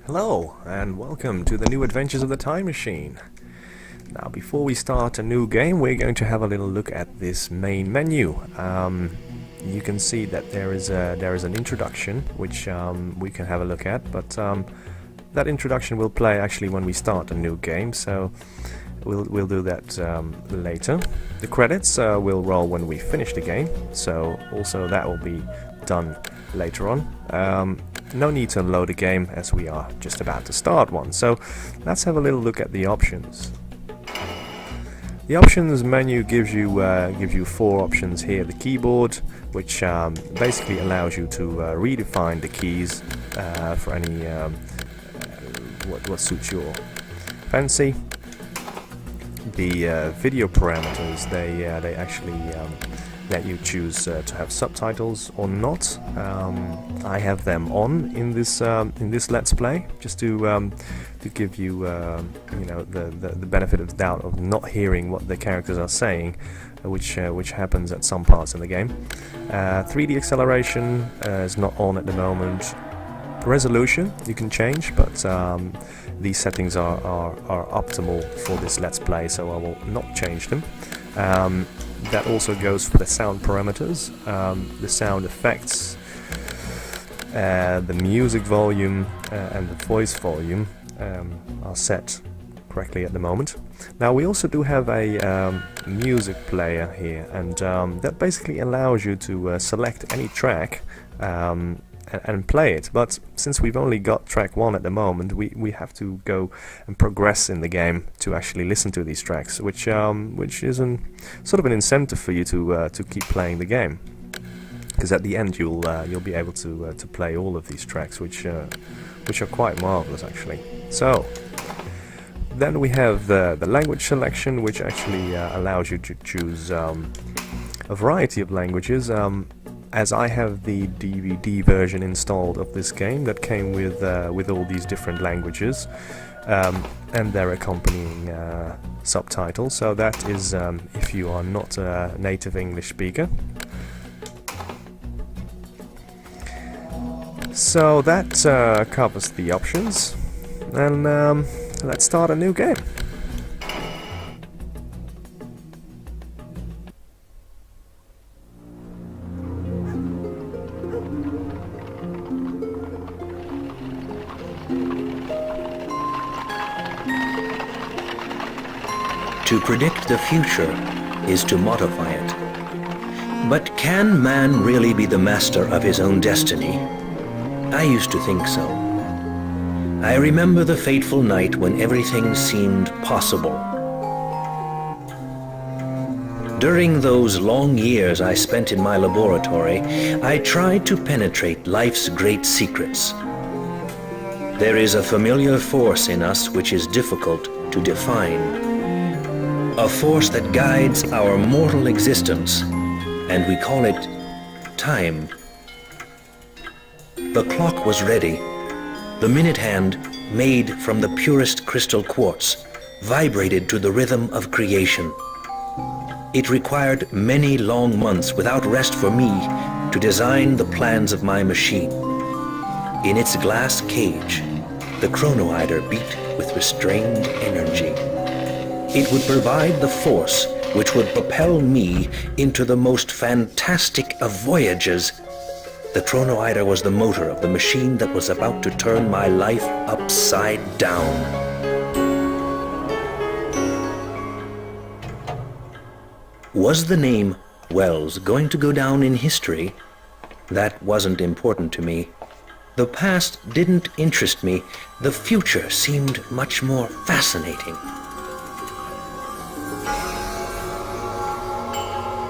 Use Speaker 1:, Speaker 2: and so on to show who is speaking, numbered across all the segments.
Speaker 1: Hello, and welcome to the new adventures of the Time Machine. Now, before we start a new game, we're going to have a little look at this main menu. You can see that there is an introduction, which we can have a look at, but that introduction will play actually when we start a new game, so we'll do that later. The credits will roll when we finish the game, so also that will be done later on. No need to load a game as we are just about to start one, so let's have a little look at the options. The options menu gives you four options here. The keyboard, which basically allows you to redefine the keys for any what suits your fancy. The video parameters, they actually let you choose to have subtitles or not. I have them on in this Let's Play, just to give you the benefit of the doubt of not hearing what the characters are saying, which happens at some parts in the game. 3D acceleration is not on at the moment. Resolution you can change, but these settings are optimal for this Let's Play, so I will not change them. That also goes for the sound parameters, the sound effects, the music volume and the voice volume are set correctly at the moment. Now we also do have a music player here, and that basically allows you to select any track and play it, but since we've only got track 1 at the moment, we have to go and progress in the game to actually listen to these tracks, which is sort of an incentive for you to keep playing the game, because at the end you'll be able to play all of these tracks, which are quite marvelous actually. So then we have the language selection, which actually allows you to choose a variety of languages. As I have the DVD version installed of this game that came with all these different languages and their accompanying subtitles, so that is if you are not a native English speaker. So that covers the options, and let's start a new game.
Speaker 2: To predict the future is to modify it. But can man really be the master of his own destiny? I used to think so. I remember the fateful night when everything seemed possible. During those long years I spent in my laboratory, I tried to penetrate life's great secrets. There is a familiar force in us which is difficult to define. A force that guides our mortal existence, and we call it time. The clock was ready. The minute hand, made from the purest crystal quartz, vibrated to the rhythm of creation. It required many long months without rest for me to design the plans of my machine. In its glass cage, the chronoider beat with restrained energy. It would provide the force which would propel me into the most fantastic of voyages. The chronoider was the motor of the machine that was about to turn my life upside down. Was the name Wells going to go down in history? That wasn't important to me. The past didn't interest me. The future seemed much more fascinating.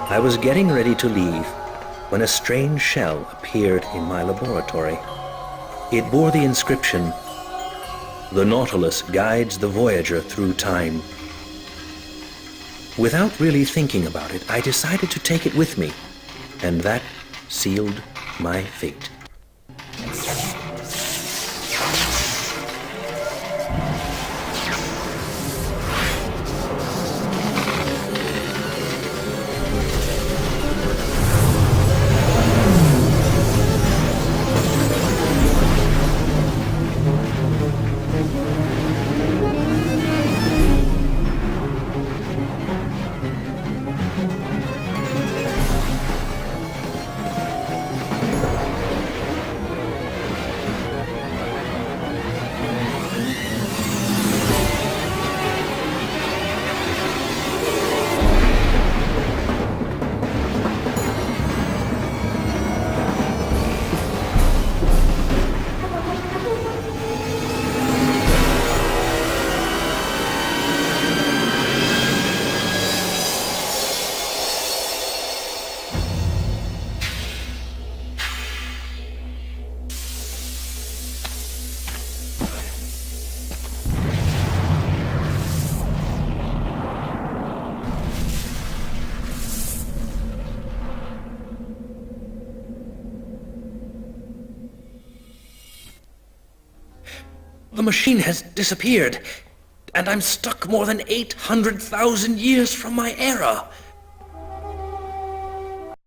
Speaker 2: I was getting ready to leave when a strange shell appeared in my laboratory. It bore the inscription, "The Nautilus guides the Voyager through time." Without really thinking about it, I decided to take it with me, and that sealed my fate. The machine has disappeared, and I'm stuck more than 800,000 years from my era.